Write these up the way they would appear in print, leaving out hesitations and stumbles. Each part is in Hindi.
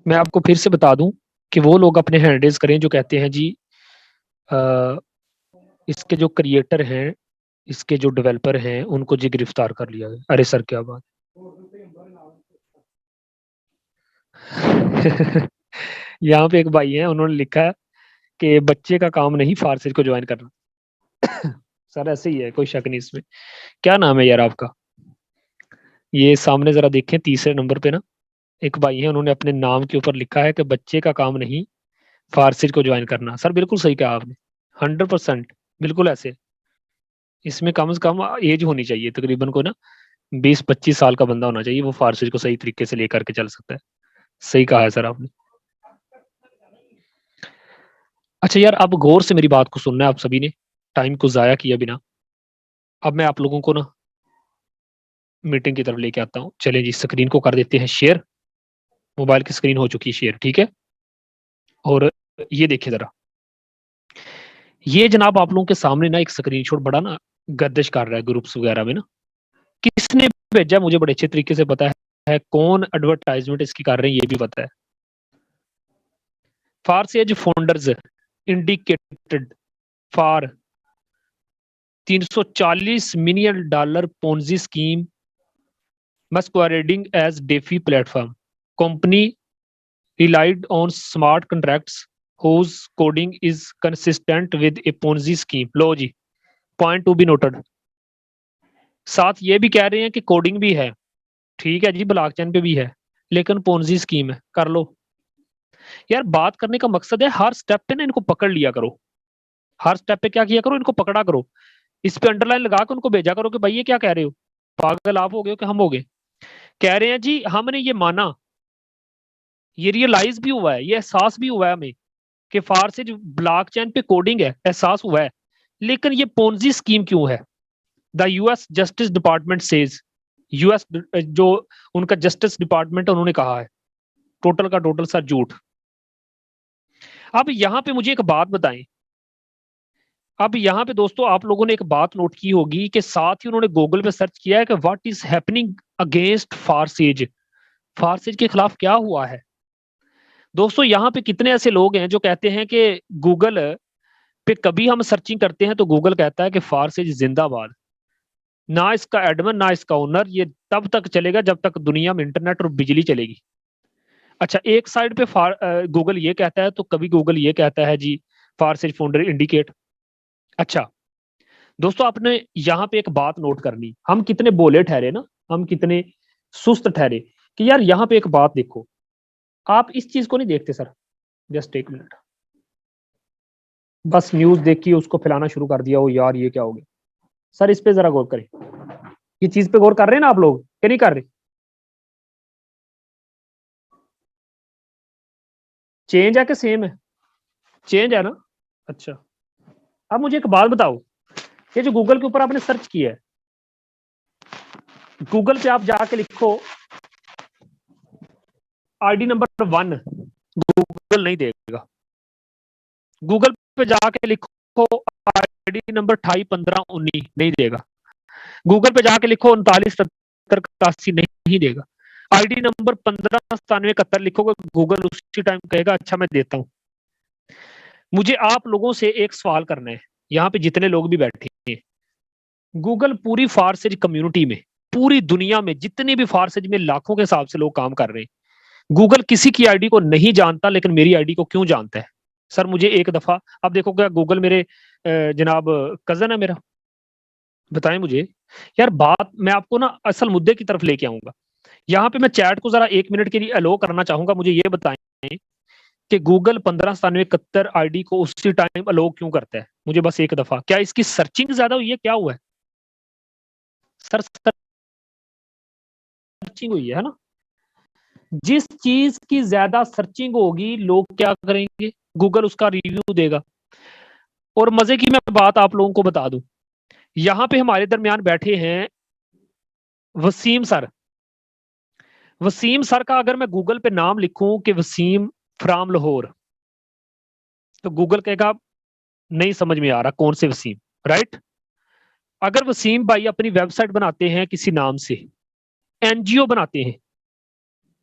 मैं आपको फिर से बता दूं कि वो लोग अपने हैंड रेज करें जो कहते हैं जी इसके जो क्रिएटर हैं, इसके जो डेवलपर हैं, उनको जी गिरफ्तार कर लिया गया। अरे सर क्या बात यहाँ पे एक भाई है, उन्होंने लिखा है कि बच्चे का काम नहीं फारसी को ज्वाइन करना। सर ऐसे ही है, कोई शक नहीं इसमें। क्या नाम है यार आपका? ये सामने जरा देखें, तीसरे नंबर पे ना एक भाई है, उन्होंने अपने नाम के ऊपर लिखा है कि बच्चे का काम नहीं फारसी को ज्वाइन करना। सर बिल्कुल सही कहा आपने, 100%। बिल्कुल ऐसे इसमें कम से कम एज होनी चाहिए तकरीबन को ना 20-25 साल का बंदा होना चाहिए, वो फारसी को सही तरीके से लेकर के चल सकता है। सही कहा है सर आपने। अच्छा यार, अब गौर से मेरी बात को सुनना है आप सभी ने, टाइम को जाया किया बिना। अब मैं आप लोगों को ना मीटिंग की तरफ लेके आता हूँ। चलें जी, स्क्रीन को कर देते हैं शेयर। मोबाइल की स्क्रीन हो चुकी है शेयर, ठीक है। और ये देखिए जरा, ये जनाब आप लोगों के सामने ना एक स्क्रीनशॉट बड़ा ना गर्दिश कर रहा है ग्रुप्स वगैरह में ना। किसने भेजा मुझे बड़े अच्छे तरीके से पता है, कौन एडवर्टाइजमेंट इसकी कर रहे हैं ये भी पता है। Forsage founders indicated for $340 million Ponzi scheme masquerading as DeFi platform. Company relied on smart contracts whose coding is consistent with a Ponzi scheme. लो जी, पॉइंट टू बी नोटेड। साथ ये भी कह रहे हैं कि कोडिंग भी है, ठीक है जी, ब्लॉकचेन पे भी है, लेकिन पोन्जी स्कीम है। कर लो यार। बात करने का मकसद है हर स्टेप पे ना इनको पकड़ लिया करो। हर स्टेप पे क्या किया करो, इनको पकड़ा करो। इस पे अंडरलाइन लगा के उनको भेजा करो कि भाई ये क्या कह रहे हो, पागल आप हो गए हो कि हम हो गए। कह रहे हैं जी हमने ये माना, ये रियलाइज भी हुआ है, ये एहसास भी हुआ है हमें कि फार से जो ब्लॉकचेन पे कोडिंग है, एहसास हुआ है, लेकिन ये पोन्जी स्कीम क्यों है। The US justice department says, US जो उनका जस्टिस डिपार्टमेंट उन्होंने कहा है टोटल का टोटल सर झूठ। अब यहां पे मुझे एक बात बताएं, अब यहाँ पे दोस्तों आप लोगों ने एक बात नोट की होगी कि साथ ही उन्होंने गूगल पे सर्च किया है कि व्हाट इज हैपनिंग अगेंस्ट फारसेज, फारसेज के खिलाफ क्या हुआ है। दोस्तों यहाँ पे कितने ऐसे लोग हैं जो कहते हैं कि गूगल पे कभी हम सर्चिंग करते हैं तो गूगल कहता है कि फारसेज जिंदाबाद, ना इसका एडमिन ना इसका ओनर, ये तब तक चलेगा जब तक दुनिया में इंटरनेट और बिजली चलेगी। अच्छा, एक साइड पे गूगल ये कहता है तो कभी गूगल ये कहता है जी फारसेज फाउंडर इंडिकेट। अच्छा दोस्तों, आपने यहाँ पे एक बात नोट करनी, हम कितने बोले ठहरे ना, हम कितने सुस्त ठहरे कि यार यहाँ पे एक बात देखो। आप इस चीज को नहीं देखते सर, जस्ट एक मिनट, बस न्यूज देखी उसको फैलाना शुरू कर दिया, वो यार ये क्या हो गया। सर इस पे जरा गौर करें, ये चीज पे गौर कर रहे हैं ना आप लोग कि नहीं कर रहे। चेंज है कि सेम है? चेंज है ना। अच्छा, अब मुझे एक बात बताओ, ये जो गूगल के ऊपर आपने सर्च किया है, गूगल पे आप जाके लिखो आईडी नंबर 1, गूगल नहीं देगा। गूगल पे जाके लिखो आईडी नंबर 28, 15, 19, नहीं देगा। गूगल पे जाके लिखो 39, 77, 81, नहीं देगा। आईडी नंबर 15, 97, 71 लिखोगे, गूगल उसी टाइम कहेगा अच्छा मैं देता हूं। मुझे आप लोगों से एक सवाल करना है, यहाँ पे जितने लोग भी बैठे हैं, गूगल पूरी फारसेज कम्युनिटी में, पूरी दुनिया में जितने भी फारसेज में लाखों के हिसाब से लोग काम कर रहे हैं, गूगल किसी की आईडी को नहीं जानता, लेकिन मेरी आईडी को क्यों जानता है। सर मुझे एक दफा, अब देखो क्या गूगल मेरे जनाब कजन है मेरा, बताएं मुझे। यार बात मैं आपको ना असल मुद्दे की तरफ लेके आऊंगा। यहाँ पे मैं चैट को जरा 1 मिनट के लिए अलो करना चाहूंगा, मुझे ये बताएं कि गूगल 15, 97, 71 आईडी को उसी टाइम अलो क्यों करता है। मुझे बस एक दफा, क्या इसकी सर्चिंग ज्यादा हुई है, क्या हुआ है सर? सर्चिंग हुई है ना। जिस चीज की ज्यादा सर्चिंग होगी लोग क्या करेंगे, गूगल उसका रिव्यू देगा। और मजे की मैं बात आप लोगों को बता दूं, यहां पे हमारे दरमियान बैठे हैं वसीम सर। वसीम सर का अगर मैं गूगल पे नाम लिखूं कि वसीम फ्राम लाहौर, तो गूगल कहेगा नहीं समझ में आ रहा कौन से वसीम, राइट। अगर वसीम भाई अपनी वेबसाइट बनाते हैं किसी नाम से, एनजीओ बनाते हैं,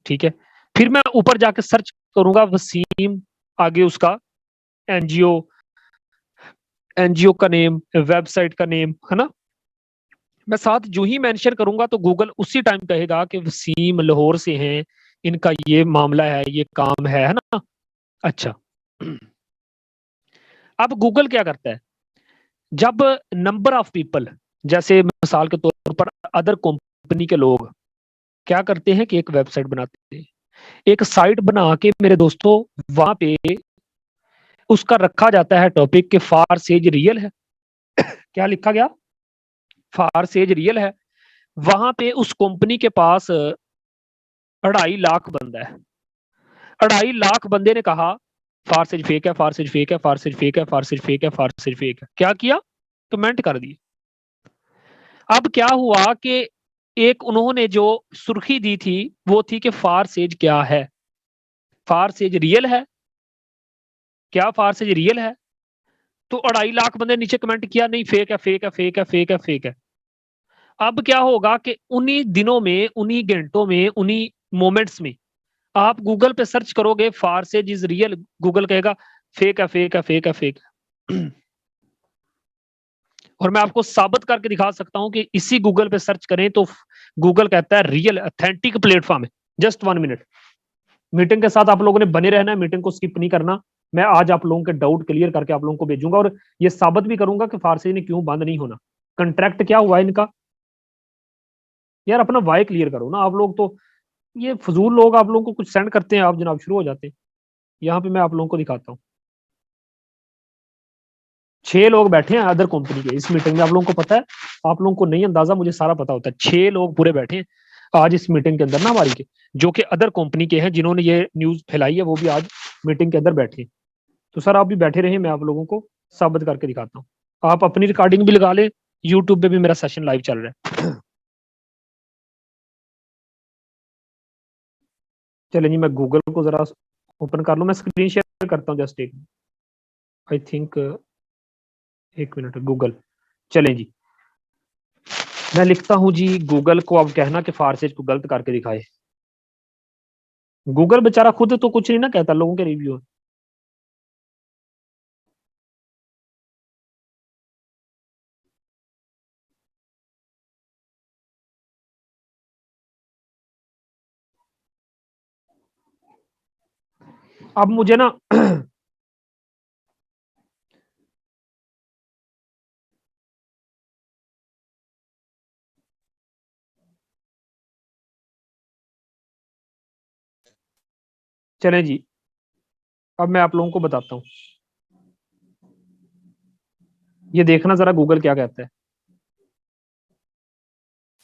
ठीक है, फिर मैं ऊपर जाके सर्च करूंगा वसीम, आगे उसका एनजीओ, एनजीओ का नेम, वेबसाइट का नेम, है ना। मैं साथ जो ही मेंशन करूंगा तो गूगल उसी टाइम कहेगा कि वसीम लाहौर से हैं, इनका ये मामला है, ये काम है ना। अच्छा, अब गूगल क्या करता है, जब नंबर ऑफ पीपल, जैसे मिसाल के तौर पर अदर कंपनी के लोग क्या करते हैं कि एक वेबसाइट बनाते हैं, एक साइट बना के मेरे दोस्तों वहां पे उसका रखा जाता है टॉपिक के फार सेज रियल है। क्या लिखा गया, फार सेज रियल है। वहां पे उस कंपनी के पास 2.5 लाख बंदा है। 2.5 लाख बंदे ने कहा फारसेज फेक है, फारसेज फेक है, फारसेज फेक है, फारसेज फेक है, फारसेज फेक है। क्या किया, कमेंट कर दिए। अब क्या हुआ कि एक उन्होंने जो सुर्खी दी थी वो थी कि फारसेज क्या है, फारसेज रियल है, क्या फारसेज रियल है। तो 2.5 लाख बंदे नीचे कमेंट किया नहीं, फेक है, फेक है, फेक है, फेक है, फेक है। अब क्या होगा कि उन्हीं दिनों में, उन्हीं घंटों में, उन्हीं मोमेंट्स में आप गूगल पे सर्च करोगे फारसेज इज रियल, गूगल कहेगा फेक है, फेक है, फेक है, फेक है। और मैं आपको साबित करके दिखा सकता हूं कि इसी गूगल पे सर्च करें तो गूगल कहता है रियल ऑथेंटिक प्लेटफॉर्म है। जस्ट 1 मिनट, मीटिंग के साथ आप लोगों ने बने रहना है, मीटिंग को स्किप नहीं करना। मैं आज आप लोगों के डाउट क्लियर करके आप लोगों को भेजूंगा और ये साबित भी करूंगा कि फारसी ने क्यों बंद नहीं होना। कंट्रैक्ट क्या हुआ इनका, यार अपना वाई क्लियर करो ना आप लोग तो। ये फजूल लोग आप लोगों को कुछ सेंड करते हैं, आप जनाब शुरू हो जाते हैं। यहाँ पे मैं आप लोगों को दिखाता हूँ, 6 लोग बैठे हैं अदर कंपनी के इस मीटिंग में। आप लोगों को पता है, आप लोगों को नहीं अंदाजा, मुझे सारा पता होता है। 6 लोग पूरे बैठे हैं आज इस मीटिंग के अंदर ना हमारी के, जो कि अदर कंपनी के हैं, जिन्होंने ये न्यूज फैलाई है, वो भी आज मीटिंग के अंदर बैठे हैं। तो सर आप भी बैठे रहे, मैं आप लोगों को साबित करके दिखाता हूँ। आप अपनी रिकॉर्डिंग भी लगा ले, यूट्यूब पे भी मेरा सेशन लाइव चल रहा है। चले जी, मैं गूगल को जरा ओपन कर लूँ, मैं स्क्रीन शेयर करता हूँ जस्ट एक, आई थिंक 1 मिनट। गूगल, चलें जी, मैं लिखता हूँ जी गूगल को। अब कहना कि फारसेज को गलत करके दिखाए। गूगल बेचारा खुद तो कुछ नहीं ना कहता, लोगों के रिव्यू। अब मुझे ना चलें जी, अब मैं आप लोगों को बताता हूँ, ये देखना जरा गूगल क्या कहता है।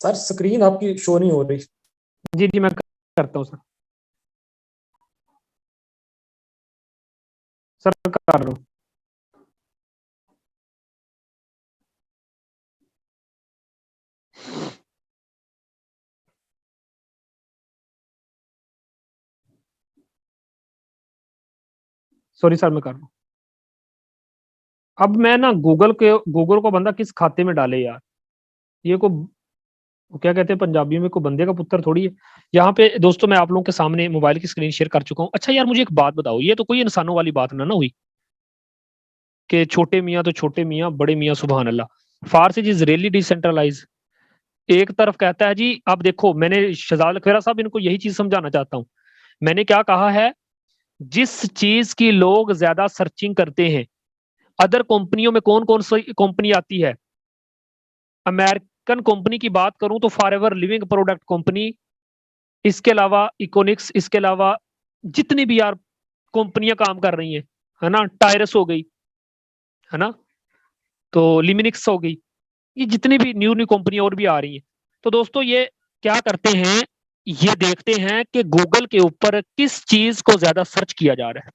सर स्क्रीन आपकी शो नहीं हो रही। जी जी, मैं करता हूँ सर, सर कर रहा हूँ। सॉरी सर, मैं कर रहा हूँ। अब मैं ना गूगल को बंदा किस खाते में डाले यार, ये को वो क्या कहते हैं पंजाबी में, को बंदे का पुत्र थोड़ी है। यहाँ पे दोस्तों मैं आप लोगों के सामने मोबाइल की स्क्रीन शेयर कर चुका हूँ। अच्छा यार, मुझे एक बात बताओ, ये तो कोई इंसानों वाली बात ना ना हुई कि छोटे मियाँ तो छोटे मियाँ, बड़े मियाँ सुबहान अल्लाह। फारस इज रियली डिसेंट्रलाइज। एक तरफ कहता है जी, अब देखो मैंने शहजाद लखवेरा साहब इनको यही चीज समझाना चाहता हूँ। मैंने क्या कहा है, जिस चीज की लोग ज्यादा सर्चिंग करते हैं, अदर कंपनियों में कौन कौन सी कंपनी आती है। अमेरिकन कंपनी की बात करूं तो फॉरएवर लिविंग प्रोडक्ट कंपनी, इसके अलावा इकोनिक्स, इसके अलावा जितनी भी यार कंपनियां काम कर रही हैं, है ना, टायरस हो गई, है ना, तो लिमिनिक्स हो गई, ये जितनी भी न्यू न्यू कंपनियां और भी आ रही हैं। तो दोस्तों ये क्या करते हैं, ये देखते हैं कि गूगल के ऊपर किस चीज को ज्यादा सर्च किया जा रहा है।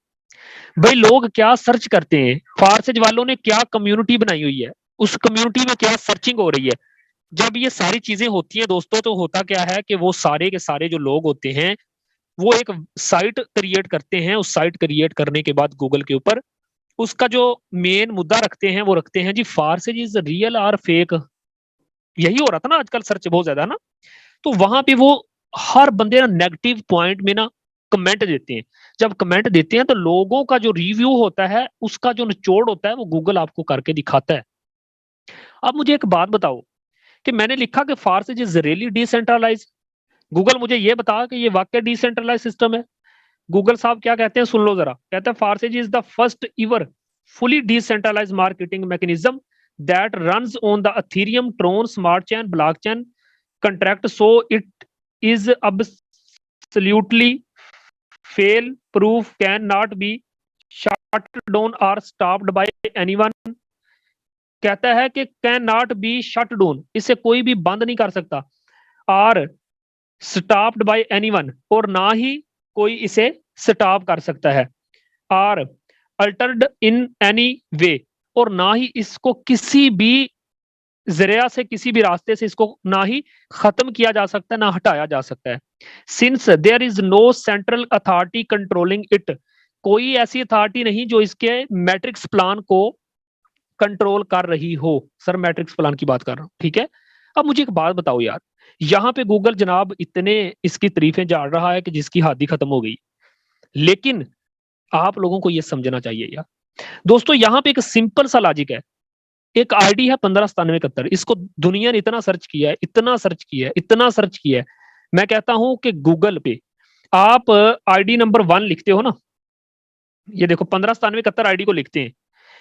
भाई लोग क्या सर्च करते हैं, फारसेज वालों ने क्या कम्युनिटी बनाई हुई है, उस कम्युनिटी में क्या सर्चिंग हो रही है। जब ये सारी चीजें होती हैं दोस्तों, तो होता क्या है कि वो सारे के सारे जो लोग होते हैं, वो एक साइट क्रिएट करते हैं। उस साइट क्रिएट करने के बाद गूगल के ऊपर उसका जो मेन मुद्दा रखते हैं, वो रखते हैं जी फारसेज इज रियल और फेक। यही हो रहा था ना आजकल, सर्च बहुत ज्यादा ना। तो वहां पे वो हर बंदे ना नेगेटिव पॉइंट में ना कमेंट देते हैं। जब कमेंट देते हैं तो लोगों का जो रिव्यू होता है उसका जो निचोड़ होता है वो गूगल आपको करके दिखाता है। अब मुझे एक बात बताओ कि मैंने लिखा कि फार्सेज इज रियली डिसेंट्रलाइज। गूगल मुझे ये बता कि ये वाकई डिसेंट्रलाइज सिस्टम है। गूगल साहब क्या कहते हैं सुन लो जरा। कहते हैं Forsage is the first ever fully decentralized marketing mechanism that runs on the Ethereum, Tron, Smart Chain, blockchain contract. So it is absolutely fail proof, cannot be shut down or stopped by anyone. कहता है कि can not be shut down, इसे कोई भी बंद नहीं कर सकता, और स्टॉप्ड बाय एनीवन, और ना ही कोई इसे स्टॉप कर सकता है, और अल्टर्ड इन एनी वे, और ना ही इसको किसी भी जरिया से किसी भी रास्ते से इसको ना ही खत्म किया जा सकता है ना हटाया जा सकता है। Since there is no central authority controlling it, कोई ऐसी अथॉरिटी नहीं जो इसके मैट्रिक्स प्लान को कंट्रोल कर रही हो। सर मैट्रिक्स प्लान की बात कर रहा हूं, ठीक है। अब मुझे एक बात बताओ यार, यहाँ पे गूगल जनाब इतने इसकी तारीफें झाड़ रहा है कि जिसकी हद ही खत्म हो गई, लेकिन आप लोगों को यह समझना चाहिए यार दोस्तों, यहाँ पे एक सिंपल सा लॉजिक है। एक आईडी है 159771, इसको दुनिया ने इतना सर्च किया है, इतना सर्च किया है, इतना सर्च किया है। मैं कहता हूं कि गूगल पे आप आईडी नंबर 1 लिखते हो ना, ये देखो 159771 आईडी को लिखते हैं,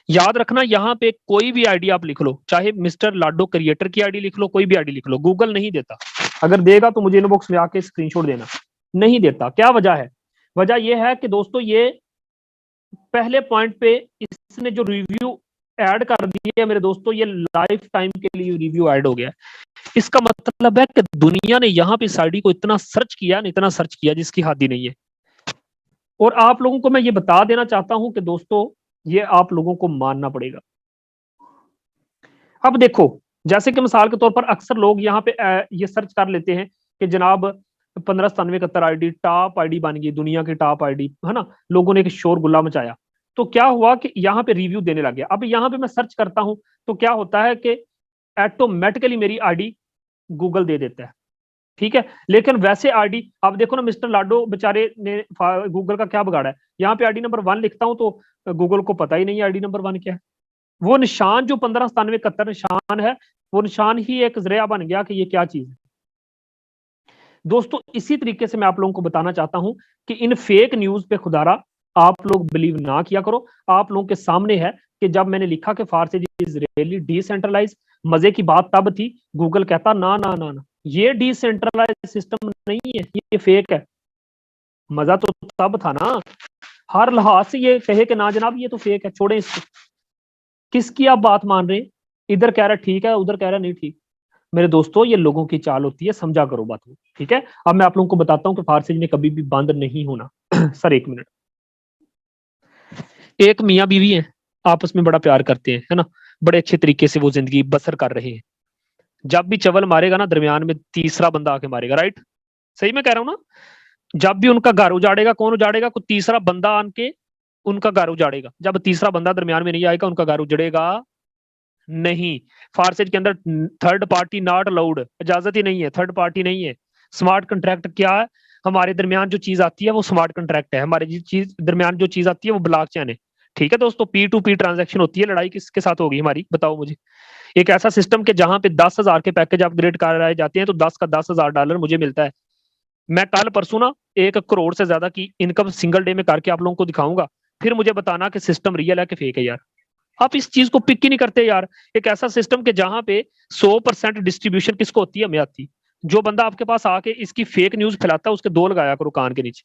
याद रखना यहाँ पे कोई भी आईडी आप लिख लो, चाहे मिस्टर लाडो क्रिएटर की आईडी लिख लो, कोई भी आईडी लिख लो, गूगल नहीं देता। अगर देगा तो मुझे इनबॉक्स में आके स्क्रीनशॉट देना। नहीं देता, क्या वजह है? वजह यह है कि दोस्तों ये पहले पॉइंट पे इसने जो रिव्यू ऐड कर दिए मेरे दोस्तों, ये लाइफ टाइम के लिए रिव्यू ऐड हो गया। इसका मतलब है कि दुनिया ने यहाँ पे इस आईडी को इतना सर्च किया, इतना सर्च किया जिसकी हद ही नहीं है। और आप लोगों को मैं ये बता देना चाहता हूं कि दोस्तों ये आप लोगों को मानना पड़ेगा। अब देखो, जैसे कि मिसाल के तौर पर अक्सर लोग यहाँ पे ये सर्च कर लेते हैं कि जनाब 159771 आईडी टॉप आईडी बन गई, दुनिया की टॉप आईडी, है ना, लोगों ने एक शोर गुल्ला मचाया। तो क्या हुआ कि यहाँ पे रिव्यू देने लग गया। अब यहाँ पे मैं सर्च करता हूं तो क्या होता है कि ऑटोमेटिकली मेरी आईडी गूगल दे देता है, ठीक है। लेकिन वैसे आईडी, आप देखो ना मिस्टर लाडो बेचारे ने गूगल का क्या बिगाड़ा है। यहाँ पे आईडी नंबर 1 लिखता हूं तो गूगल को पता ही नहीं आईडी नंबर 1 क्या है। वो निशान जो 159771 निशान है, वो निशान ही एक जरिया बन गया कि ये क्या चीज है। दोस्तों इसी तरीके से मैं आप लोगों को बताना चाहता हूं कि इन फेक न्यूज पे खुदारा आप लोग बिलीव ना किया करो। आप लोगों के सामने है कि जब मैंने लिखा कि फारसी इज रियली डिसेंट्रलाइज, मजे की बात तब थी, गूगल कहता ना ना ना ना, ये डिसेंट्रलाइज सिस्टम नहीं है, ये फेक है। मजा तो तब था ना, हर लिहाज से ये कहे कि ना जनाब ये तो फेक है, छोड़े इसको। किसकी आप बात मान रहे हैं? इधर कह रहा ठीक है, उधर कह रहा नहीं ठीक। मेरे दोस्तों ये लोगों की चाल होती है, समझा करो बात को, ठीक है। अब मैं आप लोगों को बताता हूं कि फारसी ने कभी भी बंद नहीं होना। सर एक मिनट, एक मियाँ बीवी है, आपस में बड़ा प्यार करते हैं, है ना, बड़े अच्छे तरीके से वो जिंदगी बसर कर रहे हैं। जब भी चवल मारेगा ना, दरमियान में तीसरा बंदा आके मारेगा, राइट? सही मैं कह रहा हूं ना? जब भी उनका घर उजाड़ेगा, कौन उजाड़ेगा? कोई तीसरा बंदा आन के उनका घर उजाड़ेगा। जब तीसरा बंदा दरमियान में नहीं आएगा, उनका घर उजड़ेगा नहीं। फारसेज के अंदर थर्ड पार्टी नॉट अलाउड, इजाजत ही नहीं है, थर्ड पार्टी नहीं है। स्मार्ट कंट्रैक्ट क्या है? हमारे दरमियान जो चीज आती है वो स्मार्ट कंट्रैक्ट है, हमारे चीज दरमियान जो चीज आती है वो ब्लॉकचेन है, ठीक है दोस्तों। P2P ट्रांजैक्शन होती है। लड़ाई किसके साथ होगी हमारी, बताओ मुझे। एक ऐसा सिस्टम के जहां पे 10,000 के पैकेज अपग्रेड कराए जाते हैं तो 10 का $10,000 मुझे मिलता है। मैं कल परसों ना 1 करोड़ से ज्यादा की इनकम सिंगल डे में करके आप लोगों को दिखाऊंगा, फिर मुझे बताना कि सिस्टम रियल है कि फेक है यार। आप इस चीज को पिक ही नहीं करते यार। एक ऐसा सिस्टम के जहां पे 100% डिस्ट्रीब्यूशन किसको होती है? हमें आती। जो बंदा आपके पास आके इसकी फेक न्यूज फैलाता है उसके 2 लगाया करो कान के नीचे।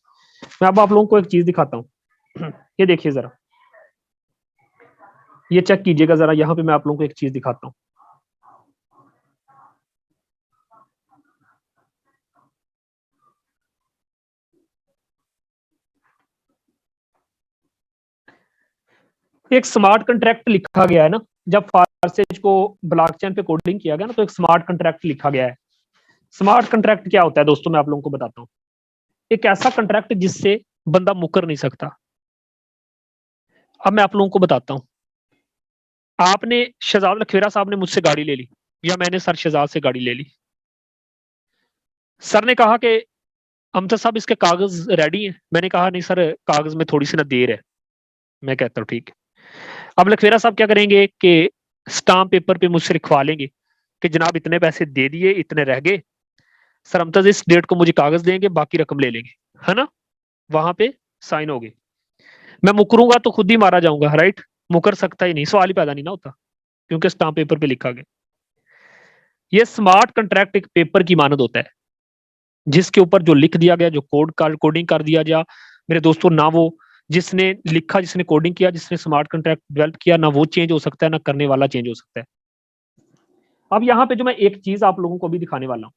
मैं अब आप लोगों को एक चीज दिखाता हूँ। ये देखिए जरा, ये चेक कीजिएगा जरा, यहाँ पे मैं आप लोगों को एक चीज दिखाता हूँ। एक स्मार्ट कंट्रैक्ट लिखा गया है ना, जब फारसेज को ब्लॉकचेन पे कोडिंग किया गया ना, तो एक स्मार्ट कंट्रैक्ट लिखा गया है। स्मार्ट कंट्रैक्ट क्या होता है दोस्तों? मैं आप लोगों को बताता हूँ। एक ऐसा कंट्रैक्ट जिससे बंदा मुकर नहीं सकता। अब मैं आप लोगों को बताता हूँ। आपने, शहजाद लखेरा साहब ने मुझसे गाड़ी ले ली, या मैंने सर शहजाद से गाड़ी ले ली। सर ने कहा कि अमजद साहब इसके कागज रेडी हैं? मैंने कहा नहीं सर, कागज में थोड़ी सी ना देर है। मैं कहता हूँ ठीक है। अब लखवेरा साहब क्या करेंगे कि स्टाम्प पेपर पे मुझसे लिखवा लेंगे कि जनाब इतने पैसे दे दिए, इतने रह गए, सर अमजद इस डेट को मुझे कागज देंगे, बाकी रकम ले लेंगे, है ना? वहां पे साइन हो गए। मैं मुकरूंगा तो खुद ही मारा जाऊंगा, राइट? मुकर सकता ही नहीं, सवाल ही पैदा नहीं ना होता, क्योंकि स्टाम्प पेपर पे लिखा गया। ये स्मार्ट कंट्रैक्ट एक पेपर की मानद होता है, जिसके ऊपर जो लिख दिया गया, जो कोडिंग कर दिया गया, मेरे दोस्तों, ना वो जिसने लिखा, जिसने कोडिंग किया, जिसने स्मार्ट कंट्रैक्ट डेवलप किया, ना वो चेंज हो सकता है, ना करने वाला चेंज हो सकता है। अब यहाँ पे जो मैं एक चीज आप लोगों को भी दिखाने वाला हूँ,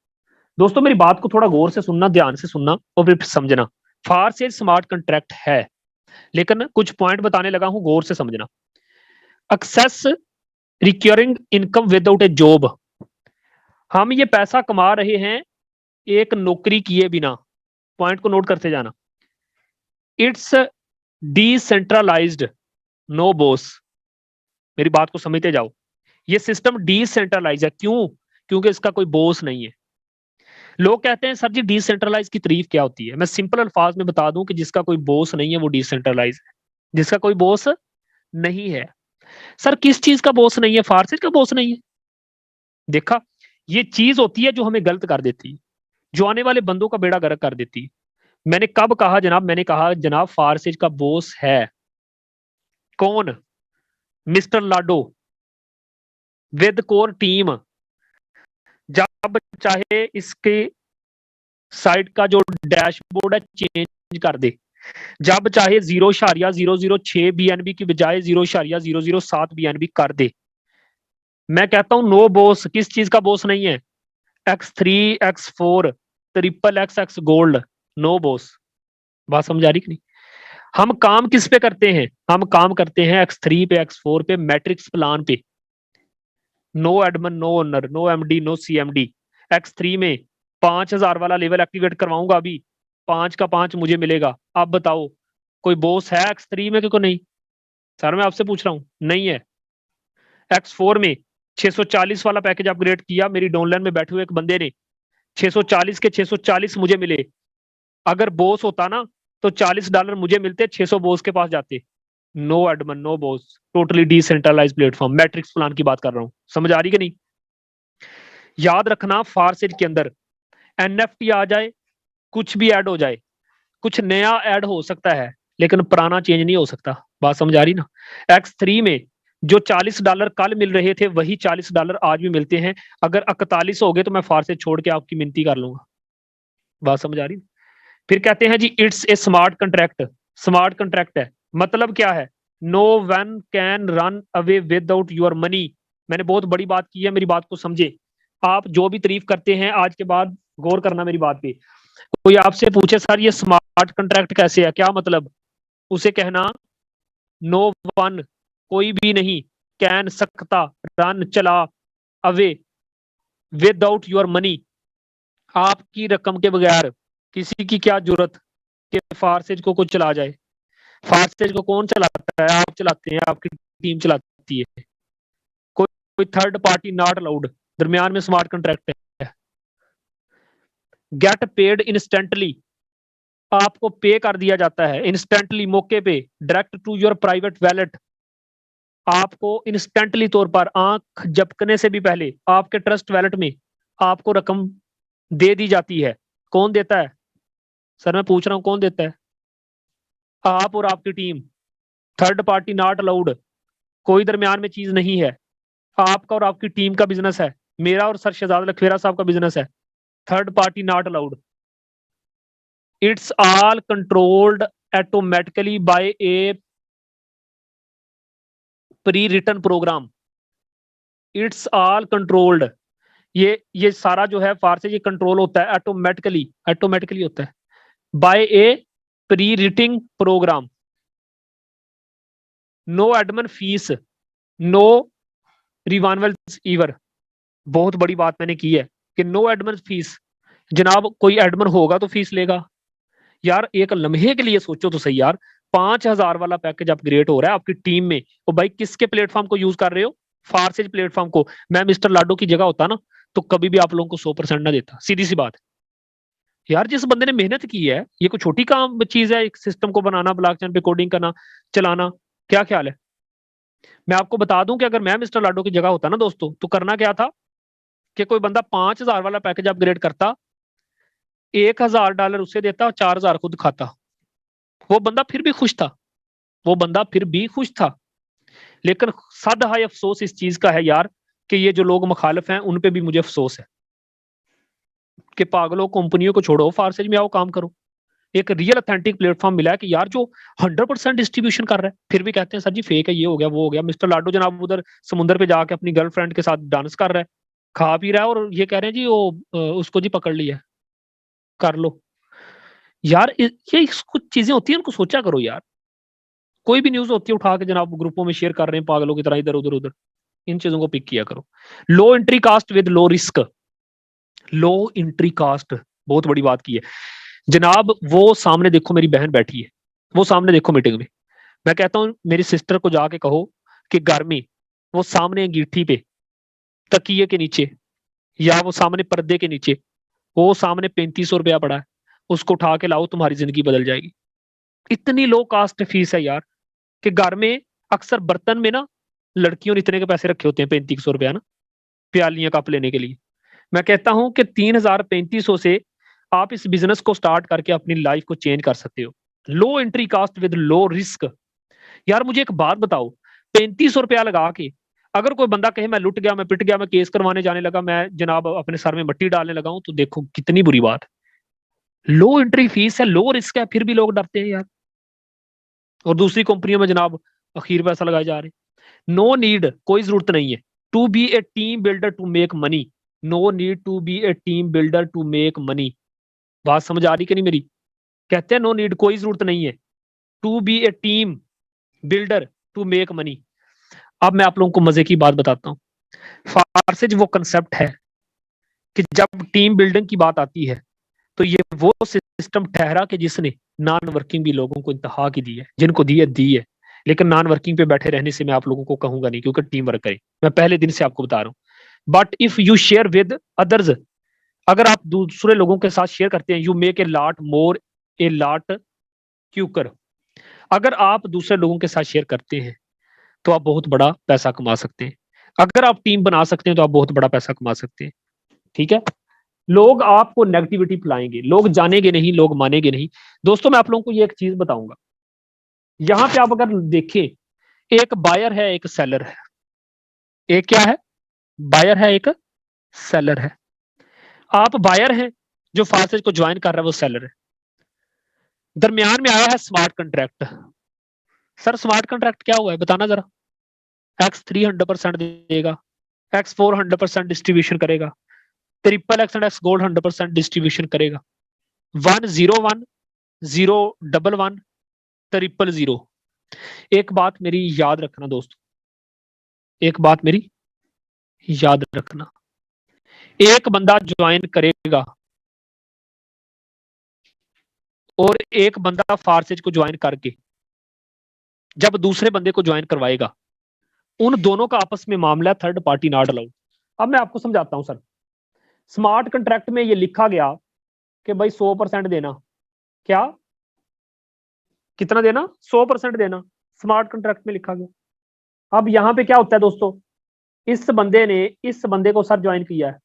दोस्तों मेरी बात को थोड़ा गौर से सुनना, ध्यान से सुनना और फिर समझना। फार से स्मार्ट कंट्रैक्ट है, लेकिन कुछ पॉइंट बताने लगा हूं, गौर से समझना। Access recurring income without a job, हम ये पैसा कमा रहे हैं एक नौकरी किए बिना। पॉइंट को नोट करते जाना। It's decentralized, no boss. मेरी बात को समझते जाओ। ये सिस्टम डिसेंट्रलाइज है, क्यों? क्योंकि इसका कोई बॉस नहीं है। लोग कहते हैं सर जी डिसेंट्रलाइज की तारीफ क्या होती है? मैं सिंपल अल्फाज में बता दूं कि जिसका कोई बॉस नहीं है वो डिसेंट्रलाइज है, जिसका कोई बॉस नहीं है। सर किस चीज का बॉस नहीं है? फारसी का बॉस नहीं है। देखा, ये चीज होती है जो हमें गलत कर देती है, जो आने वाले बंदों का बेड़ा गर्क कर देती है। मैंने कब कहा जनाब? मैंने कहा जनाब फारसेज का बॉस है कौन? Mister Lado with core team. जब चाहे इसके साइट का जो डैशबोर्ड है चेंज कर दे, जब चाहे 0.006 बीएनबी की बजाय 0.007 बीएनबी कर दे। मैं कहता हूं नो बॉस। किस चीज का बॉस नहीं है? X3 X4 triple X gold, no boss. बात समझ आ रही कि नहीं? हम काम किस पे करते हैं? हम काम करते हैं X3 पे, X4 पे, मैट्रिक्स प्लान पे। No admin, no owner, no MD, no CMD. X3 में 5,000 वाला लेवल एक्टिवेट करवाऊंगा अभी, 5 का 5 मुझे मिलेगा। आप बताओ कोई बॉस है X3 में कि कोई नहीं? सर मैं आपसे पूछ रहा हूं, नहीं है। X4 में 640 वाला पैकेज अपग्रेड किया, मेरी डाउनलाइन में बैठे हुए एक बंदे ने 640 के 640 मुझे मिले। अगर बॉस होता ना तो $40 मुझे मिलते, 600 बॉस के पास जाते। No admin, no boss, totally decentralize platform, matrix plan की बात कर रहा हूं। समझ आ रही कि नहीं? याद रखना फारसेज के अंदर एनएफटी आ जाए, कुछ भी ऐड हो जाए, कुछ नया ऐड हो सकता है लेकिन पुराना चेंज नहीं हो सकता। बात समझ आ रही ना? X3 में जो $40 कल मिल रहे थे वही $40 आज भी मिलते हैं। अगर 41 हो गए तो मैं फारसेज छोड़ के आपकी मिनती कर लूंगा। बात समझ आ रही? फिर कहते हैं जी it's a smart contract. Smart contract है, मतलब क्या है? No one can run away without your money. मैंने बहुत बड़ी बात की है, मेरी बात को समझे। आप जो भी तारीफ करते हैं आज के बाद गौर करना मेरी बात पे। कोई आपसे पूछे सर ये स्मार्ट कंट्रैक्ट कैसे है, क्या मतलब? उसे कहना नो वन, कोई भी नहीं, कैन, सकता, रन, चला, अवे, विदाउट योर मनी, आपकी रकम के बगैर किसी की क्या जरूरत कि फारसेज को कुछ चला जाए? फारसेज को कौन चलाता है? आप चलाते हैं, आपकी टीम चलाती है। कोई कोई थर्ड पार्टी नॉट अलाउड। दरमियान में स्मार्ट कंट्रैक्ट है। गेट पेड इंस्टेंटली, आपको पे कर दिया जाता है इंस्टेंटली, मौके पे, direct to your private wallet. आपको इंस्टेंटली तौर पर, आंख झपकने से भी पहले, आपके ट्रस्ट वैलेट में आपको रकम दे दी जाती है। कौन देता है? सर मैं पूछ रहा हूं कौन देता है? आप और आपकी team. Third party not allowed, कोई दरमियान में चीज नहीं है। आपका और आपकी टीम का बिजनेस है, मेरा और सर शहजाद लखवेरा साहब का बिजनेस है। Third party not allowed. It's all controlled automatically by a pre written program. It's all controlled, ये सारा जो है फारसी ये कंट्रोल होता है ऑटोमेटिकली, ऑटोमेटिकली होता है by a pre writing program. No admin fee, no renewal ever. बहुत बड़ी बात मैंने की है कि नो एडमन फीस। जनाब कोई एडमन होगा तो फीस लेगा। यार एक लम्हे के लिए सोचो तो सही यार, 5,000 वाला पैकेज अपग्रेड हो रहा है आपकी टीम में, तो भाई किसके प्लेटफॉर्म को यूज कर रहे हो? फारसेज प्लेटफॉर्म को। मैं मिस्टर लाडो की जगह होता ना तो कभी भी आप लोगों को 100% ना देता, सीधी सी बात है। यार जिस बंदे ने मेहनत की है, ये कोई छोटी काम चीज है एक सिस्टम को बनाना, ब्लॉकचेन पे कोडिंग करना, चलाना? क्या ख्याल है? मैं आपको बता दूं कि अगर मैं मिस्टर लाडो की जगह होता ना दोस्तों, तो करना क्या था कि कोई बंदा 5,000 वाला पैकेज अपग्रेड करता, $1,000 उसे देता और 4,000 खुद खाता। वो बंदा फिर भी खुश था, वो बंदा फिर भी खुश था। लेकिन सद हाय अफसोस इस चीज का है यार, कि ये जो लोग मुखालिफ हैं उन पे भी मुझे अफसोस है कि पागलों, कंपनियों को छोड़ो, फारसेज में आओ काम करो। एक रियल अथेंटिक प्लेटफॉर्म मिला है कि यार जो 100% डिस्ट्रीब्यूशन कर रहा है, फिर भी कहते हैं सर जी फेक है, ये हो गया वो हो गया। मिस्टर लाडो जनाब उधर समुद्र पे जाके अपनी गर्लफ्रेंड के साथ डांस कर रहा है, खा पी रहा है, और ये कह रहे हैं जी वो उसको जी पकड़ लिया, कर लो। यार ये कुछ चीजें होती है, उनको सोचा करो यार। कोई भी न्यूज होती है उठा के जनाब ग्रुपों में शेयर कर रहे हैं पागलों की तरह इधर उधर उधर। इन चीजों को पिक किया करो। Low entry cost with low risk, low entry cost, बहुत बड़ी बात की है जनाब। वो सामने देखो मेरी बहन बैठी है, वो सामने देखो मीटिंग में, मैं कहता हूं मेरी सिस्टर को जाके कहो कि घर में वो सामने अंगीठी पे, तकिए के नीचे, या वो सामने पर्दे के नीचे, वो सामने 3500 रुपया पड़ा है, उसको उठा के लाओ, तुम्हारी जिंदगी बदल जाएगी। इतनी लो कास्ट फीस है यार, कि घर में अक्सर बर्तन में ना लड़कियों ने इतने के पैसे रखे होते हैं, 3500 रुपया ना, प्यालियां कप लेने के लिए। मैं कहता हूं कि 3,000 3500 से आप इस बिजनेस को स्टार्ट करके अपनी लाइफ को चेंज कर सकते हो। Low entry cost with low risk. यार मुझे एक बात बताओ, 3500 रुपया लगा के अगर कोई बंदा कहे मैं लुट गया, मैं पिट गया, मैं केस करवाने जाने लगा, मैं जनाब अपने सर में मट्टी डालने लगा हूं, तो देखो कितनी बुरी बात है। लो एंट्री फीस है, लो रिस्क है, फिर भी लोग डरते हैं यार। और दूसरी कंपनियों में जनाब अखीर पैसा लगाए जा रहे हैं। नो नीड, कोई जरूरत नहीं है to be a team builder to make money. No need to be a team builder to make money. बात समझ आ रही कि नहीं मेरी? कहते हैं नो नीड, कोई जरूरत नहीं है to be a team builder to make money. अब मैं आप लोगों को मजे की बात बताता हूँ। फारसेज वो कंसेप्ट है कि जब टीम बिल्डिंग की बात आती है, तो ये वो सिस्टम ठहरा कि जिसने नॉन वर्किंग भी लोगों को इंतहा की दी है, जिनको दी है। लेकिन नॉन वर्किंग पे बैठे रहने से मैं आप लोगों को कहूंगा नहीं, क्योंकि टीम वर्क करें। मैं पहले दिन से आपको बता रहा हूँ। But if you share with others, अगर आप दूसरे लोगों के साथ शेयर करते हैं, you make a lot more, a lot quicker. अगर आप दूसरे लोगों के साथ शेयर करते हैं तो आप बहुत बड़ा पैसा कमा सकते हैं। अगर आप टीम बना सकते हैं तो आप बहुत बड़ा पैसा कमा सकते हैं। ठीक है? लोग आपको नेगेटिविटी फैलाएंगे, लोग जानेंगे नहीं, लोग मानेंगे नहीं। दोस्तों मैं आप लोगों को ये एक चीज बताऊंगा, यहां पे आप अगर देखें, एक बायर है, एक सेलर है। एक क्या है? बायर है, एक सेलर है। आप बायर हैं, जो फासेज को ज्वाइन कर रहा है वो सेलर है। दरमियान में आया है smart contract. Sir smart contract क्या हुआ है बताना जरा। X3 100% देगा, X4 100% डिस्ट्रीब्यूशन करेगा, triple x and x gold 100% distribution करेगा, 101 011 000। एक बात मेरी याद रखना दोस्तों, एक बात मेरी याद रखना, एक बंदा ज्वाइन करेगा और एक बंदा फारसेज को ज्वाइन करके जब दूसरे बंदे को ज्वाइन करवाएगा, उन दोनों का आपस में मामला है, थर्ड पार्टी नॉट अलाउड। अब मैं आपको समझाता हूं सर। स्मार्ट कंट्रैक्ट में ये लिखा गया कि भाई 100% देना। क्या? कितना देना? 100% देना, स्मार्ट कंट्रैक्ट में लिखा गया। अब यहां पे क्या होता है दोस्तों, इस बंदे ने इस बंदे को सर ज्वाइन किया है,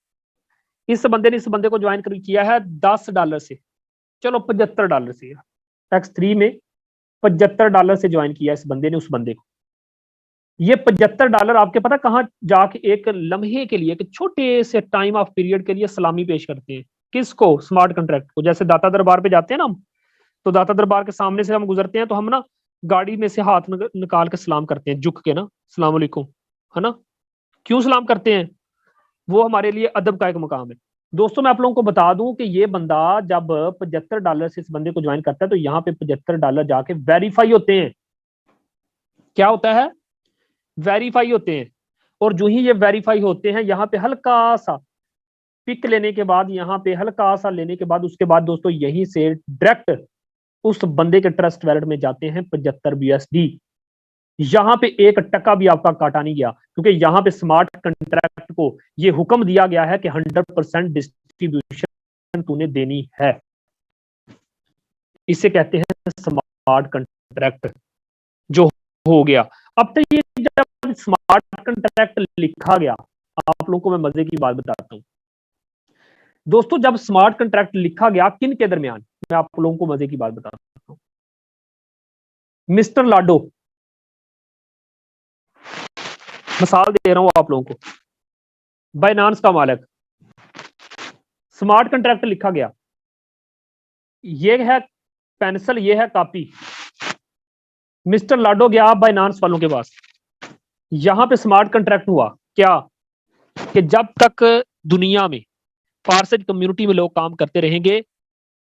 इस बंदे ने इस बंदे को ज्वाइन किया है $10 से, चलो $75 से, X3 में $75 से ज्वाइन किया इस बंदे ने उस बंदे को। ये $75 आपके पता कहां जाके एक लम्हे के लिए, एक छोटे से टाइम ऑफ पीरियड के लिए सलामी पेश करते हैं। किसको? स्मार्ट कंट्रैक्ट को। जैसे दाता दरबार पे जाते हैं ना हम, तो दाता दरबार के सामने से हम गुजरते हैं तो हम ना गाड़ी में से हाथ निकाल के सलाम करते हैं, झुक के ना, सलाम अलैकुम, है ना? क्यों सलाम करते हैं? वो हमारे लिए अदब का एक मुकाम है। दोस्तों मैं आप लोगों को बता दूं कि ये बंदा जब $75 से इस बंदे को ज्वाइन करता है, तो यहाँ पे $75 जाके वेरीफाई होते हैं। क्या होता है? वेरीफाई होते हैं। और जो ही ये वेरीफाई होते हैं, यहाँ पे हल्का सा पिक लेने के बाद, यहाँ पे हल्का सा लेने के बाद, उसके बाद दोस्तों यहीं से डायरेक्ट उस बंदे के ट्रस्ट वैलेट में जाते हैं 75 BSD। यहां पे 1 टका भी आपका काटा नहीं गया, क्योंकि यहां पे स्मार्ट कंट्रैक्ट को ये हुक्म दिया गया है कि 100% डिस्ट्रीब्यूशन तूने देनी है। इसे कहते हैं स्मार्ट कंट्रैक्ट जो हो गया। अब तो ये जब स्मार्ट कंट्रैक्ट लिखा गया, आप लोगों को मैं मजे की बात बताता हूं दोस्तों, जब स्मार्ट कंट्रैक्ट लिखा गया किन के दरमियान, मैं आप लोगों को मजे की बात बताता हूं। मिस्टर लाडो, मिसाल दे रहा हूं आप लोगों को, बाइनांस का मालिक, स्मार्ट कंट्रैक्ट लिखा गया, ये है पेंसिल, ये है कॉपी। मिस्टर लाडो गया बाइनांस वालों के पास, यहां पे स्मार्ट कंट्रैक्ट हुआ क्या, कि जब तक दुनिया में फारसेज कम्युनिटी में लोग काम करते रहेंगे,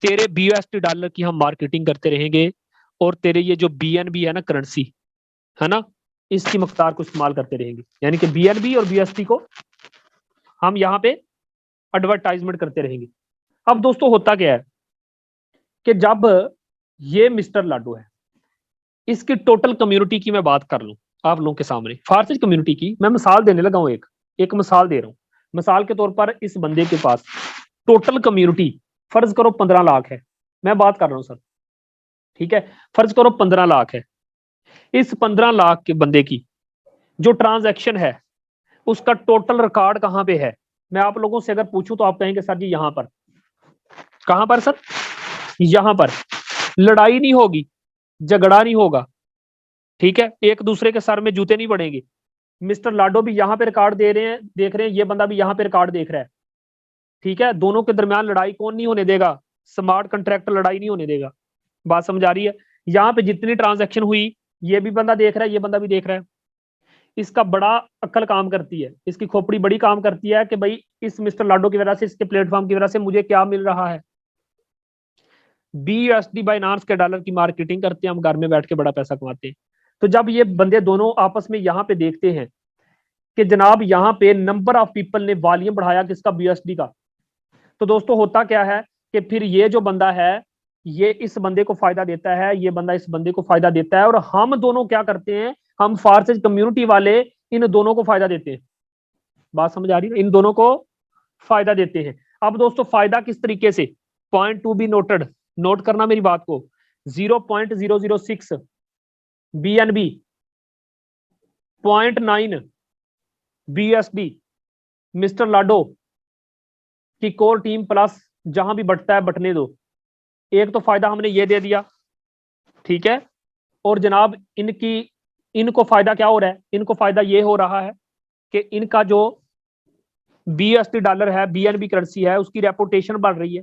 तेरे बीयूएसडी डॉलर की हम मार्केटिंग करते रहेंगे, और तेरे ये जो बीएनबी है ना, करेंसी है ना, इसकी मकदार को इस्तेमाल करते रहेंगे। यानी कि बीएनबी और बीएसडी को हम यहाँ पे एडवर्टाइजमेंट करते रहेंगे। अब दोस्तों होता क्या है कि जब ये मिस्टर लाडो है, इसकी टोटल कम्युनिटी की मैं बात कर लूं आप लोगों के सामने, फारसी कम्युनिटी की मैं मिसाल देने लगा हूं, एक मिसाल दे रहा हूं। मिसाल के तौर पर इस बंदे के पास टोटल कम्युनिटी फर्ज करो 15 लाख है, मैं बात कर रहा हूं सर, ठीक है, फर्ज करो 15 लाख है। इस 15 लाख के बंदे की जो ट्रांजैक्शन है, उसका टोटल रिकॉर्ड कहां पे है, मैं आप लोगों से अगर पूछूं तो आप कहेंगे सर जी यहां पर। कहां पर सर? यहां पर। लड़ाई नहीं होगी, झगड़ा नहीं होगा, ठीक है, एक दूसरे के सर में जूते नहीं पड़ेंगे। मिस्टर लाडो भी यहां पे रिकॉर्ड दे रहे हैं, देख रहे हैं, ये बंदा भी यहां पे रिकॉर्ड देख रहा है, ठीक है। दोनों के दरमियान लड़ाई कौन नहीं होने देगा? स्मार्ट कंट्रैक्ट लड़ाई नहीं होने देगा। बात समझ आ रही है? यहाँ पे जितनी ट्रांजैक्शन हुई, ये भी बंदा देख रहा है, ये बंदा भी देख रहा है। इसका बड़ा अक्ल काम करती है, इसकी खोपड़ी बड़ी काम करती है कि भाई इस मिस्टर लाडो की वजह से, इसके प्लेटफॉर्म की वजह से मुझे क्या मिल रहा है। बीयूएसडी बाइनांस के डॉलर की मार्केटिंग करते हैं हम, घर में बैठ के बड़ा पैसा कमाते हैं। तो जब ये बंदे दोनों आपस में यहाँ पे देखते हैं कि जनाब यहाँ पे नंबर ऑफ पीपल ने वॉल्यूम बढ़ाया किसका, बीयूएसडी का, तो दोस्तों होता क्या है कि फिर ये जो बंदा है, ये इस बंदे को फायदा देता है, ये बंदा इस बंदे को फायदा देता है, और हम दोनों क्या करते हैं, हम फारसेज कम्युनिटी वाले इन दोनों को फायदा देते हैं। बात समझ आ रही है? इन दोनों को फायदा देते हैं। अब दोस्तों फायदा किस तरीके से, point to be noted, note करना मेरी बात को, 0.006 बीएनबी, 0.9 बीएसडी, मिस्टर लाडो की कोर टीम प्लस, जहां भी बटता है बटने दो। एक तो फायदा हमने ये दे दिया, ठीक है, और जनाब इनको फायदा क्या हो रहा है, इनको फायदा ये हो रहा है कि इनका जो बीएसडी डॉलर है, बीएनबी करेंसी है, उसकी रेपुटेशन बढ़ रही है।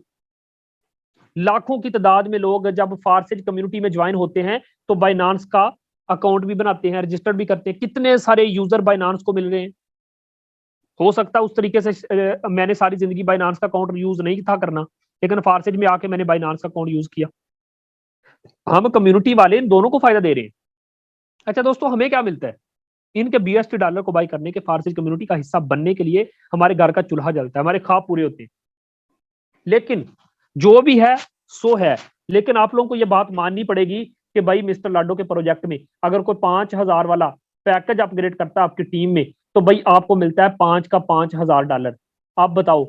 लाखों की तादाद में लोग जब फारसेज कम्युनिटी में ज्वाइन होते हैं तो बाइनांस का अकाउंट भी बनाते हैं, रजिस्टर भी करते हैं। कितने सारे यूजर बाइनांस को मिल रहे हैं। हो सकता है उस तरीके से मैंने सारी जिंदगी बाइनांस का अकाउंट यूज नहीं था करना, लेकिन फारसेज में आके मैंने बाइनांस का अकाउंट यूज किया। हम कम्युनिटी वाले इन दोनों को फायदा दे रहे हैं। अच्छा दोस्तों, हमें क्या मिलता है? इनके बीएसटी डॉलर को बाई करने के, फारसी कम्युनिटी का हिस्सा बनने के लिए हमारे घर का चूल्हा जलता है, हमारे ख्वाब पूरे होते हैं। लेकिन जो भी है सो है, लेकिन आप लोगों को यह बात माननी पड़ेगी कि भाई मिस्टर लाडो के प्रोजेक्ट में अगर कोई 5,000 वाला पैकेज अपग्रेड करता है आपकी टीम में, तो भाई आपको मिलता है 5 का $5,000। आप बताओ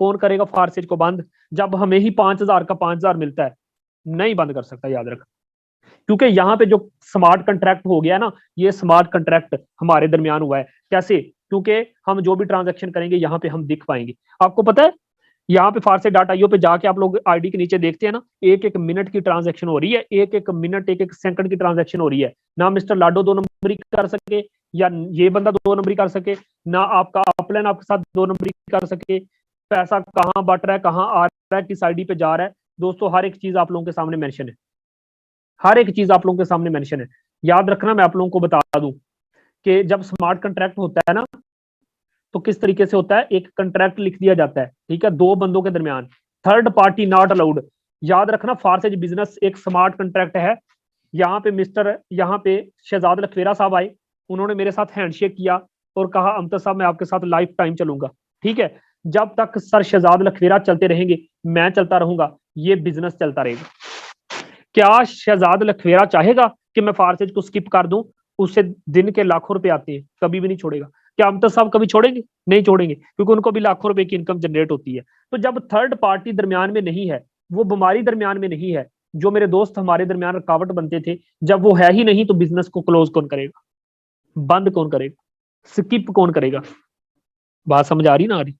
कौन करेगा फारसेज को बंद, जब हमें ही 5,000 का 5,000 मिलता है? नहीं बंद कर सकता, याद रख। क्योंकि यहाँ पे जो स्मार्ट कंट्रैक्ट हो गया ना, ये स्मार्ट कंट्रैक्ट हमारे दरमियान हुआ है। कैसे? क्योंकि हम जो भी ट्रांजैक्शन करेंगे यहाँ पे हम दिख पाएंगे। आपको पता है, यहाँ पे फारसे डाटा आईओ पे जाके आप लोग आईडी के नीचे देखते हैं ना, एक एक मिनट की ट्रांजैक्शन हो रही है, एक एक मिनट, एक एक सेकंड की ट्रांजैक्शन हो रही है। ना मिस्टर लाडो 2 नंबरी कर सके, या ये बंदा 2 नंबरी कर सके, ना आपका अपलाइन आपके साथ 2 नंबरी कर सके। पैसा कहाँ बट रहा है, कहाँ आ रहा है, किस आईडी पे जा रहा है, दोस्तों हर एक चीज आप लोगों के सामने मेंशन है। हर एक चीज आप लोगों के सामने मेंशन है। याद रखना, मैं आप लोगों को बता दूं कि जब स्मार्ट कंट्रैक्ट होता है ना, तो किस तरीके से होता है, एक कंट्रैक्ट लिख दिया जाता है, ठीक है, 2 बंदों के दरमियान, थर्ड पार्टी नॉट अलाउड। याद रखना, फारसेज बिजनेस एक स्मार्ट कंट्रैक्ट है। यहाँ पे शहजाद लखवेरा साहब आए, उन्होंने मेरे साथ हैंडशेक किया और कहा अमजद साहब मैं आपके साथ लाइफ टाइम चलूंगा, ठीक है। जब तक सर शहजाद लखवेरा चलते रहेंगे, मैं चलता रहूंगा, ये बिजनेस चलता रहेगा। क्या शहजाद लखवेरा चाहेगा कि मैं फारसेज को स्किप कर दूं? उससे दिन के लाखों रुपए आते हैं, कभी भी नहीं छोड़ेगा। क्या अमजद साहब कभी छोड़ेंगे? नहीं छोड़ेंगे, क्योंकि उनको भी लाखों रुपए की इनकम जनरेट होती है। तो जब थर्ड पार्टी दरमियान में नहीं है, वो बीमारी दरमियान में नहीं है, जो मेरे दोस्त हमारे दरमियान रुकावट बनते थे, जब वो है ही नहीं तो बिजनेस को क्लोज कौन करेगा, बंद कौन करेगा, स्किप कौन करेगा? बात समझ आ रही ना आ रही?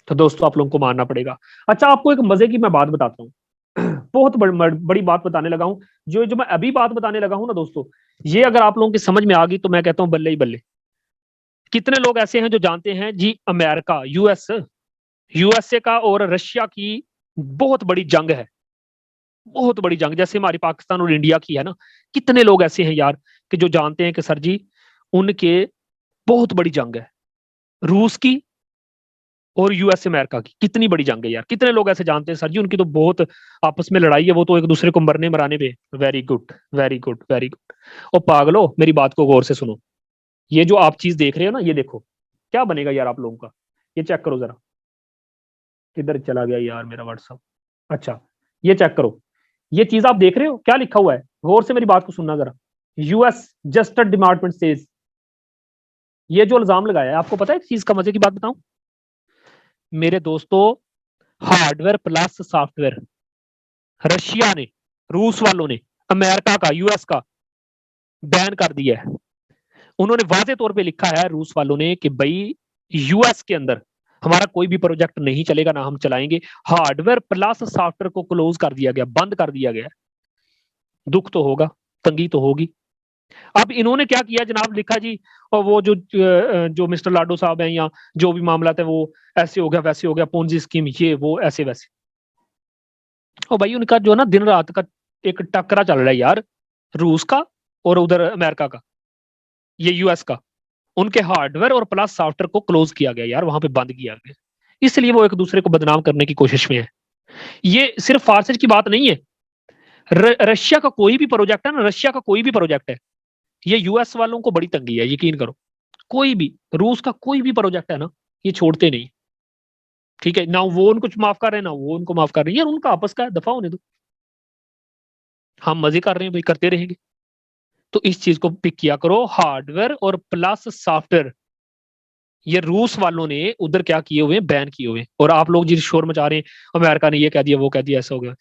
तो दोस्तों आप लोगों को मानना पड़ेगा। अच्छा, आपको एक मजे की मैं बात बताता हूँ। बहुत बड़ी बात बताने लगा हूँ। जो जो मैं अभी बात बताने लगा हूँ ना दोस्तों, ये अगर आप लोगों की समझ में आ गई तो मैं कहता हूँ बल्ले ही बल्ले। कितने लोग ऐसे हैं जो जानते हैं जी अमेरिका, यूएसए का और रशिया की बहुत बड़ी जंग है, बहुत बड़ी जंग, जैसे हमारी पाकिस्तान और इंडिया की है ना। कितने लोग ऐसे हैं यार कि जो जानते हैं कि सर जी उनके बहुत बड़ी जंग है, रूस की और यूएस अमेरिका की कितनी बड़ी जंग है यार। कितने लोग ऐसे जानते हैं सर जी उनकी तो बहुत आपस में लड़ाई है, वो तो एक दूसरे को मरने मराने पे। Very good, very good, very good. और पागलो मेरी बात को गौर से सुनो। ये जो आप चीज देख रहे हो ना, ये देखो क्या बनेगा यार आप लोगों का। ये चेक करो जरा, किधर चला गया यार मेरा व्हाट्सअप। अच्छा, ये चेक करो, ये चीज आप देख रहे हो क्या लिखा हुआ है, गौर से मेरी बात को सुनना जरा। यूएस जस्टिस डिपार्टमेंट सेज, ये जो इल्जाम लगाया है, आपको पता है एक चीज का मजे की बात बताऊं मेरे दोस्तों, हार्डवेयर प्लस सॉफ्टवेयर रशिया ने, रूस वालों ने, अमेरिका का, यूएस का बैन कर दिया है। उन्होंने वाजे तौर पे लिखा है रूस वालों ने कि भाई यूएस के अंदर हमारा कोई भी प्रोजेक्ट नहीं चलेगा, ना हम चलाएंगे। हार्डवेयर प्लस सॉफ्टवेयर को क्लोज कर दिया गया, बंद कर दिया गया। दुख तो होगा, तंगी तो होगी। अब इन्होंने क्या किया जनाब, लिखा जी और वो जो मिस्टर लाडो साहब हैं या जो भी मामला था, वो ऐसे हो गया वैसे हो गया, पोंजी स्कीम, ये वो ऐसे वैसे। और भाई उनका जो ना दिन रात का एक टकरा चल रहा है यार, रूस का और उधर अमेरिका का, ये यूएस का। उनके हार्डवेयर और प्लस सॉफ्टवेयर को क्लोज किया गया यार, वहां पे बंद किया गया। इसलिए वो एक दूसरे को बदनाम करने की कोशिश में है। ये सिर्फ फारसेज की बात नहीं है। रशिया का कोई भी प्रोजेक्ट है ना, रशिया का कोई भी प्रोजेक्ट है, ये यूएस वालों को बड़ी तंगी है, यकीन करो। कोई भी, रूस का कोई भी प्रोजेक्ट है ना, ये छोड़ते नहीं। ठीक है ना, वो उनको माफ कर रहे हैं ना वो उनको माफ कर रहे हैं यार, उनका आपस का है, दफा होने दो। हम मजे कर रहे हैं भाई, करते रहेंगे। तो इस चीज को पिक किया करो, हार्डवेयर और प्लस सॉफ्टवेयर ये रूस वालों ने उधर क्या किए हुए, बैन किए हुए। और आप लोग जिस शोर मचा रहे हैं, अमेरिका ने ये कह दिया वो कह दिया, ऐसा हो गया।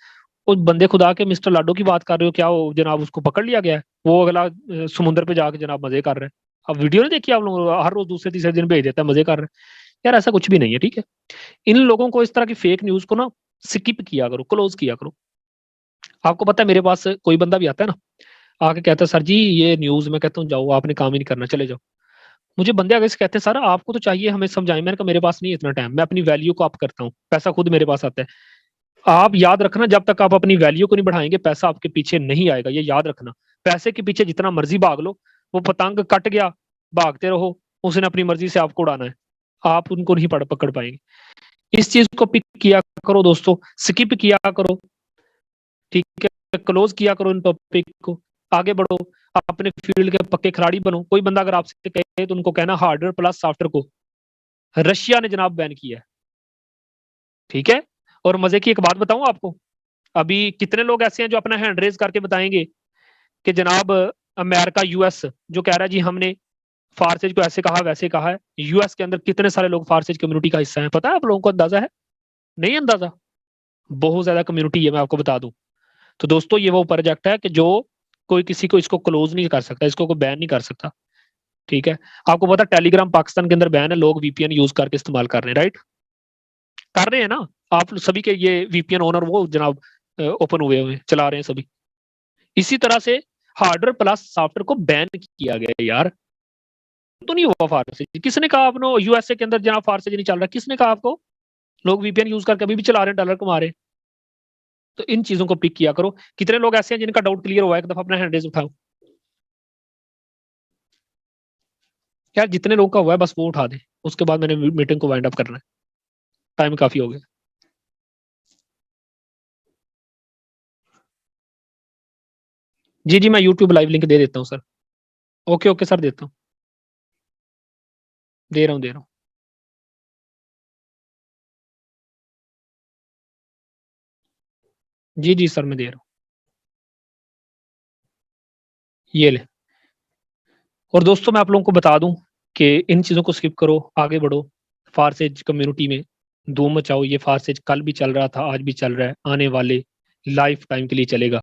उस बंदे खुदा के मिस्टर लाडो की बात कर रहे हो क्या, वो जनाब उसको पकड़ लिया गया है, वो अगला समुद्र पे जाके जनाब मजे कर रहे हैं। अब वीडियो नहीं देखी आप लोग, हर रोज दूसरे तीसरे दिन भेज देता है, मजे कर रहे हैं। यार ऐसा कुछ भी नहीं है, ठीक है। इन लोगों को, इस तरह की फेक न्यूज को ना स्किप किया करो, क्लोज किया करो। आपको पता है मेरे पास कोई बंदा भी आता है ना, आके कहता है सर जी ये न्यूज, मैं कहता हूँ जाओ, आपने काम ही नहीं करना, चले जाओ। मुझे बंदे आगे से कहते हैं सर आपको तो चाहिए हमें समझाएं, मैंने कहा मेरे पास नहीं है इतना टाइम, मैं अपनी वैल्यू को आप करता हूँ, पैसा खुद मेरे पास आता है। आप याद रखना, जब तक आप अपनी वैल्यू को नहीं बढ़ाएंगे, पैसा आपके पीछे नहीं आएगा, ये याद रखना। पैसे के पीछे जितना मर्जी भाग लो, वो पतंग कट गया, भागते रहो, उसने अपनी मर्जी से आपको उड़ाना है, आप उनको नहीं पकड़ पाएंगे। इस चीज को पिक किया करो दोस्तों, स्किप किया करो, ठीक है, क्लोज किया करो इन टॉपिक को, आगे बढ़ो, अपने फील्ड के पक्के खिलाड़ी बनो। कोई बंदा अगर आपसे कहे तो उनको कहना हार्डवेयर प्लस सॉफ्टवेयर को रशिया ने जनाब बैन किया है, ठीक है। और मजे की एक बात बताऊं आपको, अभी कितने लोग ऐसे हैं जो अपना हैंड रेज करके बताएंगे कि जनाब अमेरिका, यूएस जो कह रहा है जी हमने फारसेज को ऐसे कहा वैसे कहा है, यूएस के अंदर कितने सारे लोग फारसेज कम्युनिटी का हिस्सा है, पता है आप लोगों को, अंदाजा है? नहीं अंदाजा, बहुत ज्यादा कम्युनिटी है, मैं आपको बता दूं। तो दोस्तों ये वो प्रोजेक्ट है कि जो कोई किसी को इसको क्लोज नहीं कर सकता, इसको कोई बैन नहीं कर सकता, ठीक है। आपको पता टेलीग्राम पाकिस्तान के अंदर बैन है, लोग वीपीएन यूज करके इस्तेमाल कर रहे हैं, राइट, कर रहे हैं ना। आप सभी के ये वीपीएन ओनर वो जनाब ओपन हुए हुए चला रहे हैं सभी। इसी तरह से हार्डवेयर प्लस सॉफ्टवेयर को बैन किया गया है यार। तो नहीं हुआ फारसेज, किसने कहा आपने यूएसए के अंदर जनाब फारसेज नहीं चल रहा, किसने कहा आपको? लोग वीपीएन यूज करके अभी भी चला रहे हैं, डॉलर कमा रहे हैं। तो इन चीजों को पिक किया करो। कितने लोग ऐसे हैं जिनका डाउट क्लियर हुआ है, एक दफा अपना हैंड रेज उठाओ यार, जितने लोग का हुआ है बस वो उठा दे, उसके बाद मैंने मीटिंग को वाइंड अप करना है, टाइम काफी हो गया। जी जी, मैं यूट्यूब लाइव लिंक दे देता हूँ सर। ओके ओके सर, देता हूँ, दे रहा हूँ दे रहा हूँ। जी जी सर, मैं दे रहा हूँ, ये ले। और दोस्तों मैं आप लोगों को बता दूं कि इन चीजों को स्किप करो, आगे बढ़ो, फारसेज कम्युनिटी में धूम मचाओ। ये फारसेज कल भी चल रहा था, आज भी चल रहा है, आने वाले लाइफ टाइम के लिए चलेगा।